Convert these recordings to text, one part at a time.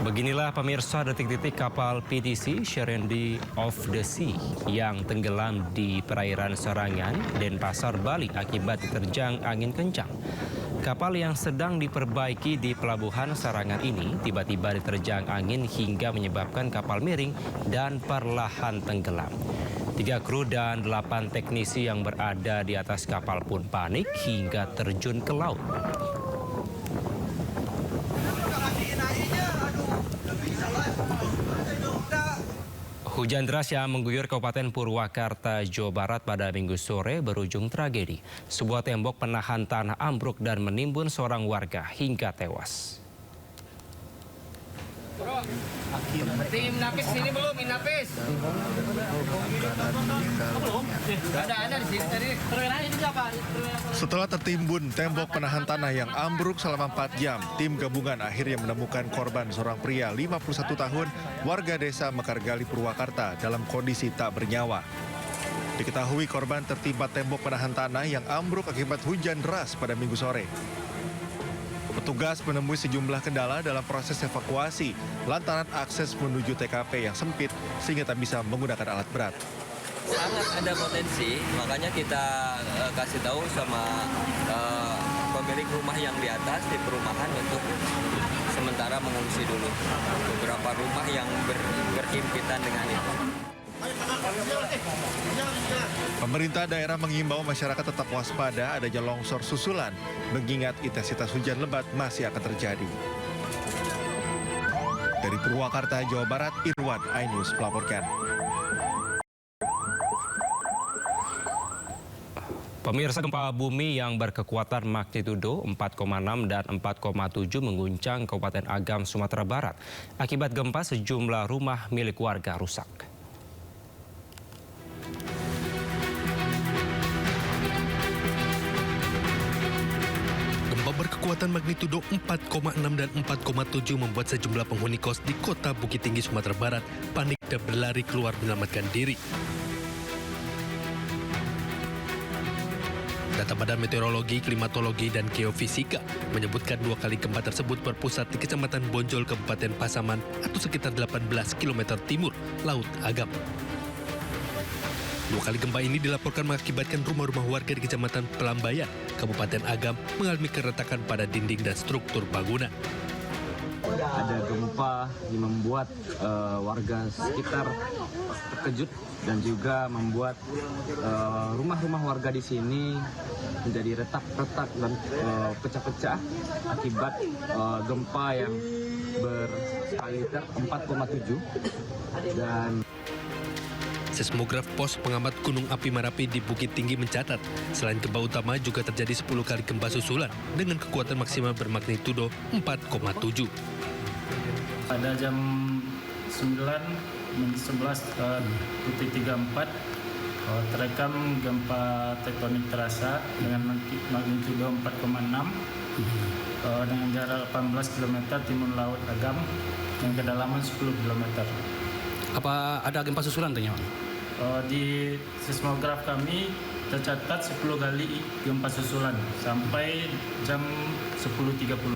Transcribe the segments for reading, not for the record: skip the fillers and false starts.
Beginilah pemirsa detik-detik kapal PDC Serenity of the Sea yang tenggelam di perairan Sarangan, Denpasar, Bali akibat diterjang angin kencang. Kapal yang sedang diperbaiki di pelabuhan Sarangan ini tiba-tiba diterjang angin hingga menyebabkan kapal miring dan perlahan tenggelam. 3 kru dan 8 teknisi yang berada di atas kapal pun panik hingga terjun ke laut. Hujan deras yang mengguyur Kabupaten Purwakarta, Jawa Barat pada Minggu sore berujung tragedi. Sebuah tembok penahan tanah ambruk dan menimbun seorang warga hingga tewas. Tim Napis sini belum, Napis. Belum. Ada di sini tadi. Setelah tertimbun tembok penahan tanah yang ambruk selama 4 jam, tim gabungan akhirnya menemukan korban seorang pria 51 tahun warga desa Mekargali, Purwakarta dalam kondisi tak bernyawa. Diketahui korban tertimpa tembok penahan tanah yang ambruk akibat hujan deras pada Minggu sore. Petugas menemui sejumlah kendala dalam proses evakuasi lantaran akses menuju TKP yang sempit sehingga tak bisa menggunakan alat berat. Sangat ada potensi, makanya kita kasih tahu sama pemilik rumah yang di atas di perumahan untuk sementara mengungsi dulu. Beberapa rumah yang berhimpitan dengan itu. Pemerintah daerah mengimbau masyarakat tetap waspada adanya longsor susulan, mengingat intensitas hujan lebat masih akan terjadi. Dari Purwakarta, Jawa Barat, Irwan, iNews melaporkan. Pemirsa, gempa bumi yang berkekuatan magnitudo 4,6 dan 4,7 mengguncang Kabupaten Agam, Sumatera Barat. Akibat gempa, sejumlah rumah milik warga rusak. Berkekuatan magnitudo 4,6 dan 4,7 membuat sejumlah penghuni kos di kota Bukit Tinggi, Sumatera Barat panik dan berlari keluar menyelamatkan diri. Data Badan Meteorologi, Klimatologi, dan Geofisika menyebutkan 2 kali gempa tersebut berpusat di Kecamatan Bonjol, Kabupaten Pasaman atau sekitar 18 km timur Laut Agam. 2 kali gempa ini dilaporkan mengakibatkan rumah-rumah warga di Kecamatan Pelambayan, Kabupaten Agam mengalami keretakan pada dinding dan struktur bangunan. Ada gempa yang membuat warga sekitar terkejut dan juga membuat rumah-rumah warga di sini menjadi retak-retak dan pecah-pecah akibat gempa yang berskala 4,7 dan Seismograf Pos Pengamat Gunung Api Merapi di Bukit Tinggi mencatat, selain gempa utama juga terjadi 10 kali gempa susulan dengan kekuatan maksimal bermagnitudo 4,7. Pada jam 9:11:34 terekam gempa tektonik terasa dengan magnitudo 4,6 dengan jarak 18 km timur Laut Agam dengan kedalaman 10 km. Apa ada gempa susulan ternyata? Di seismograf kami tercatat 10 kali gempa susulan sampai jam 10.30.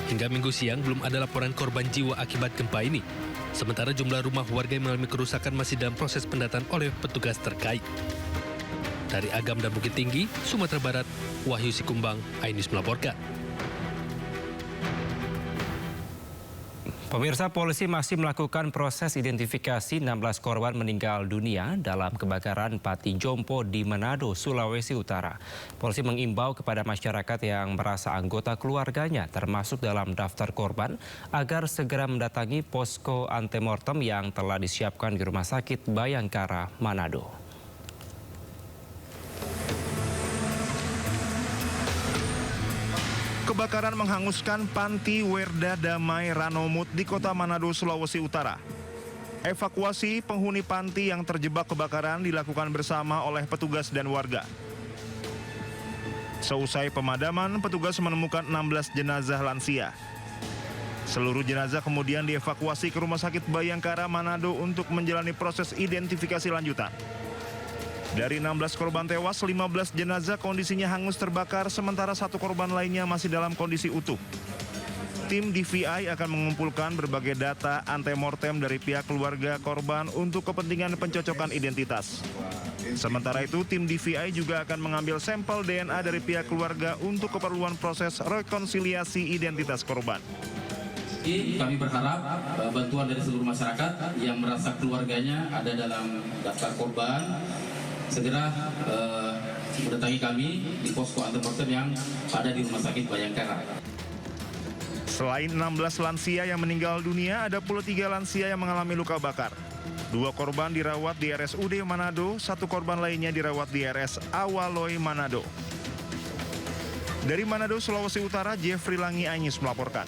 Hingga Minggu siang belum ada laporan korban jiwa akibat gempa ini. Sementara jumlah rumah warga yang mengalami kerusakan masih dalam proses pendataan oleh petugas terkait. Dari Agam dan Bukit Tinggi, Sumatera Barat, Wahyu Sikumbang, iNews melaporkan. Pemirsa, polisi masih melakukan proses identifikasi 16 korban meninggal dunia dalam kebakaran Pati Jompo di Manado, Sulawesi Utara. Polisi mengimbau kepada masyarakat yang merasa anggota keluarganya termasuk dalam daftar korban agar segera mendatangi posko antemortem yang telah disiapkan di Rumah Sakit Bayangkara, Manado. Kebakaran menghanguskan Panti Werda Damai Ranomut di kota Manado, Sulawesi Utara. Evakuasi penghuni panti yang terjebak kebakaran dilakukan bersama oleh petugas dan warga. Seusai pemadaman, petugas menemukan 16 jenazah lansia. Seluruh jenazah kemudian dievakuasi ke Rumah Sakit Bayangkara, Manado untuk menjalani proses identifikasi lanjutan. Dari 16 korban tewas, 15 jenazah kondisinya hangus terbakar, sementara 1 korban lainnya masih dalam kondisi utuh. tim DVI akan mengumpulkan berbagai data antemortem dari pihak keluarga korban untuk kepentingan pencocokan identitas. Sementara itu, tim DVI juga akan mengambil sampel DNA dari pihak keluarga untuk keperluan proses rekonsiliasi identitas korban. Kami berharap bantuan dari seluruh masyarakat yang merasa keluarganya ada dalam daftar korban segera mendatangi kami di posko antemortem yang ada di Rumah Sakit Bayangkara. Selain 16 lansia yang meninggal dunia, ada pula 3 lansia yang mengalami luka bakar. 2 korban dirawat di RSUD Manado, 1 korban lainnya dirawat di RS Awaloi Manado. Dari Manado, Sulawesi Utara, Jeffrey Langi Anyis melaporkan.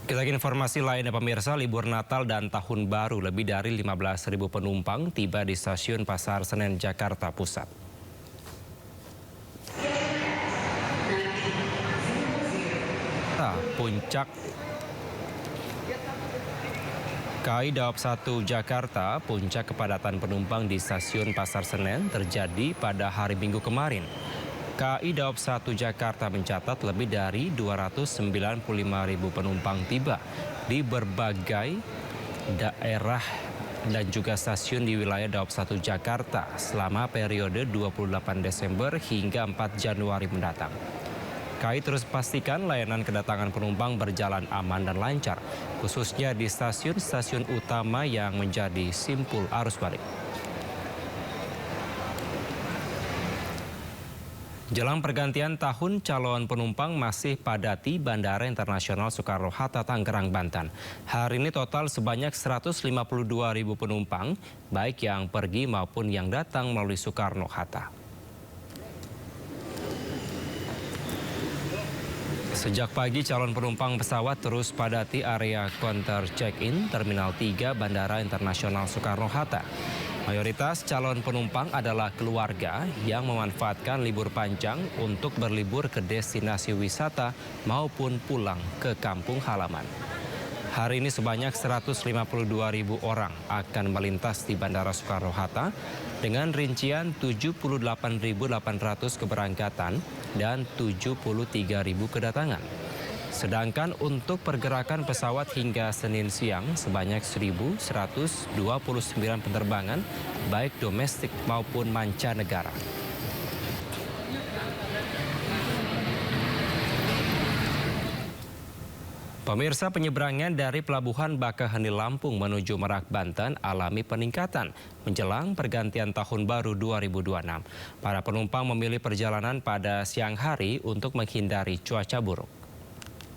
Kita ke informasi lainnya pemirsa, libur Natal dan Tahun Baru lebih dari 15.000 penumpang tiba di stasiun Pasar Senen, Jakarta Pusat. Puncak KAI Daob 1 Jakarta, puncak kepadatan penumpang di stasiun Pasar Senen terjadi pada hari Minggu kemarin. KAI Daob 1 Jakarta mencatat lebih dari 295.000 penumpang tiba di berbagai daerah dan juga stasiun di wilayah Daob 1 Jakarta selama periode 28 Desember hingga 4 Januari mendatang. KAI terus pastikan layanan kedatangan penumpang berjalan aman dan lancar, khususnya di stasiun-stasiun utama yang menjadi simpul arus balik. Jelang pergantian tahun, calon penumpang masih padati Bandara Internasional Soekarno-Hatta, Tangerang, Banten. Hari ini total sebanyak 152.000 penumpang, baik yang pergi maupun yang datang melalui Soekarno-Hatta. Sejak pagi, calon penumpang pesawat terus padati area counter check-in Terminal 3 Bandara Internasional Soekarno-Hatta. Mayoritas calon penumpang adalah keluarga yang memanfaatkan libur panjang untuk berlibur ke destinasi wisata maupun pulang ke kampung halaman. Hari ini sebanyak 152.000 orang akan melintas di Bandara Soekarno-Hatta dengan rincian 78.800 keberangkatan dan 73.000 kedatangan. Sedangkan untuk pergerakan pesawat hingga Senin siang sebanyak 1.129 penerbangan baik domestik maupun mancanegara. Pemirsa, penyeberangan dari Pelabuhan Bakaheni Lampung menuju Merak, Banten alami peningkatan menjelang pergantian Tahun Baru 2026. Para penumpang memilih perjalanan pada siang hari untuk menghindari cuaca buruk.